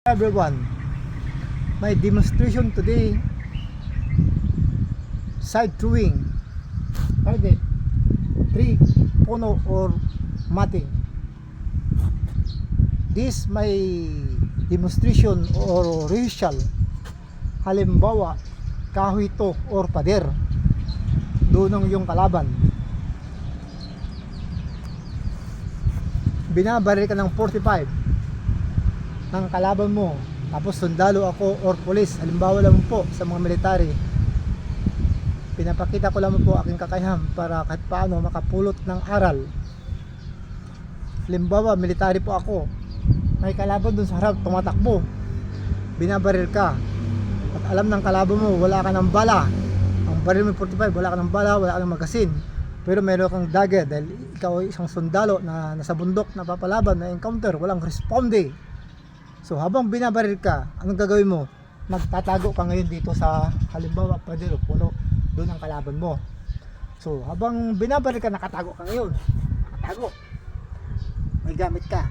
Everyone, my demonstration today, side throwing, target, tree, puno or matting. This my demonstration or rehearsal. Halimbawa, kahoy to or pader, doon ang yung kalaban. Binabaril ka ng 45 ng kalaban mo, tapos sundalo ako or police, halimbawa lang po sa mga military, pinapakita ko lang po aking kakayahan para kahit paano makapulot ng aral. Halimbawa military po ako, may kalaban dun sa harap tumatakbo, binabaril ka at alam ng kalaban mo wala ka ng bala, ang baril mo 45, wala ka ng bala, wala ka ng magasin, pero meron kang dagger dahil ikaw ay isang sundalo na nasa bundok na papalaban, na encounter, walang responde. So habang binabaril ka, anong gagawin mo? Magtatago ka ngayon dito sa halimbawa pader o puno, doon ang kalaban mo. So habang binabaril ka, nakatago ka ngayon, nakatago, may gamit ka,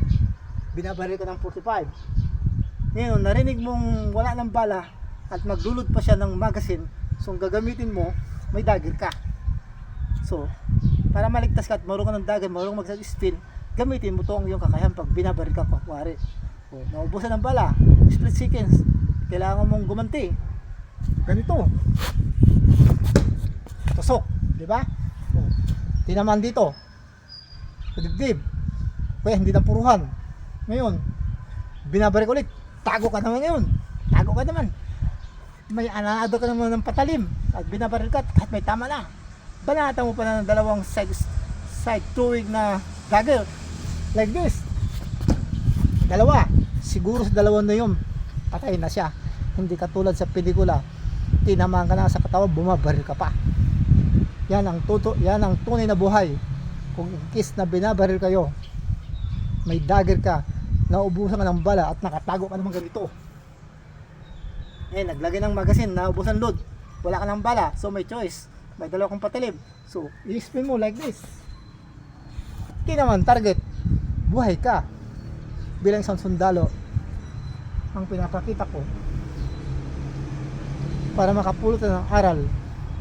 binabaril ka ng 45. Ngayon narinig mong wala ng bala at maglulod pa siya ng magazine, so ang gagamitin mo, may dagger ka. So para maligtas ka at marunong ka ng dagger, marunong mag-spin, gamitin mo to ang iyong kakayahan pag binabaril ka. Kuwari naubusan ng bala, split seconds, kailangan mong gumanti, ganito, tusok, di ba? Tinaman dito, dibdib, kaya hindi na puruhan. Ngayon binabaril ulit, tago ka naman ngayon, tago ka naman, may anado ka naman ng patalim at binabaril ka kahit may tama na, banata mo pa na ng dalawang side throwing na dagger like this, dalawa, siguro sa dalawa na yun patay na siya. Hindi katulad sa pelikula, tinamaan ka na sa katawan, bumabaril ka pa. Yan ang tunay na buhay. Kung in case na binabaril kayo, may dagger ka, naubusan ka ng bala at nakatago ka naman ganito, naglagay ng magasin, naubusan load, wala ka ng bala, so may choice, may dalawa kang patilib, so i-spin mo like this, tinaman target, buhay ka. Bilang isang sundalo, ang pinapakita ko para makapulot ng aral,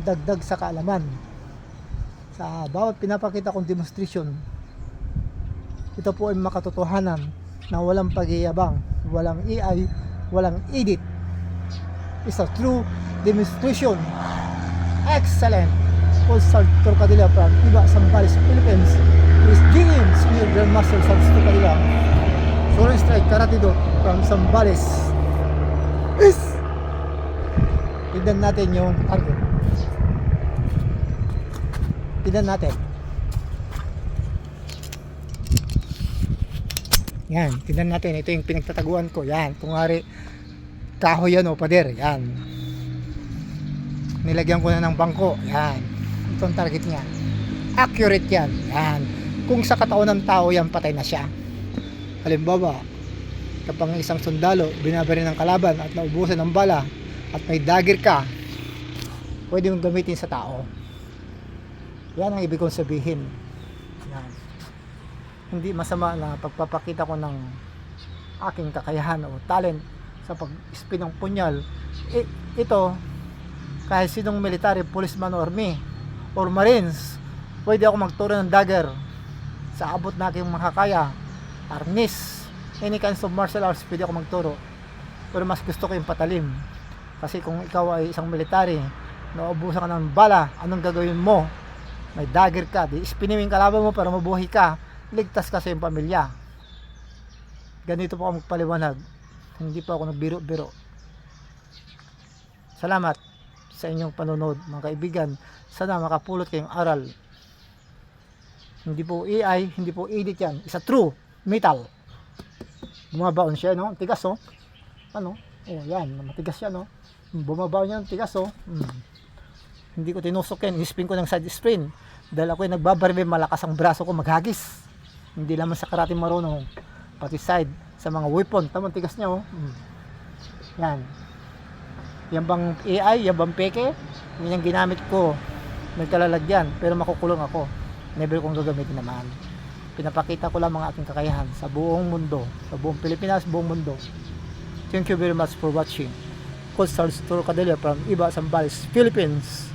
dagdag sa kaalaman. Sa bawat pinapakita kong demonstration, ito po ay makatotohanan na walang pag-iabang, walang AI, walang edit. It's a true demonstration. Excellent. Paul Torcadilla from Iba Zambales, Philippines, is Jingin Senior Grandmaster Santos Torcadilla. Foreign Strike Karate Do from Zambales. Is tignan natin yung target. Tignan natin. Yan, tignan natin. Ito yung pinagtataguan ko. Yan, kung nga kahoy yan o pader. Yan, nilagyan ko na ng bangko. Yan, ito ang target niya. Accurate yan. Yan, kung sa katawan ng tao yan, patay na siya. Halimbawa, kapag isang sundalo binabaril ng kalaban at naubusan ng bala at may dagger ka, pwede mong gamitin sa tao. Yan ang ibig kong sabihin. Yan. Hindi masama na pagpapakita ko ng aking kakayahan o talent sa pag-spin ng punyal. Ito, kahit sinong military, policeman or army or marines, pwede ako magturo ng dagger sa abot na aking makakaya. Arnis, any kinds of martial arts pwede ako magturo, pero mas gusto ko yung patalim. Kasi kung ikaw ay isang military, naubusan ka ng bala, anong gagawin mo? May dagger ka, di spinning kalaban mo para mabuhay ka, ligtas ka sa iyong pamilya. Ganito po ako magpaliwanag, hindi po ako nagbiro-biro. Salamat sa inyong panonood mga kaibigan, sana makapulot kayong aral. Hindi po AI, hindi po edit yan, isa true metal. Bumabaon siya, no? Tigas, oh. Ano? Oh, yan, matigas siya, no? Bumabaon yan, tigas, oh. Hindi ko tinusok yan, i-spin ko ng side spin. Dahil ako ay nagbabaril, malakas ang braso ko maghagis. Hindi naman sa karate marunong, pati side sa mga weapon. Tamang tigas niya, oh. Yan. Yan bang AI, yan bang peke? Yan yung ginamit ko. Nagkalalagyan, pero makukulong ako. Never kong gagamitin naman. Pinapakita ko lang mga aking kakayahan sa buong mundo, sa buong Pilipinas, buong mundo. Thank you very much for watching. Coastal Store Cadelia from Iba, Zambales, Philippines.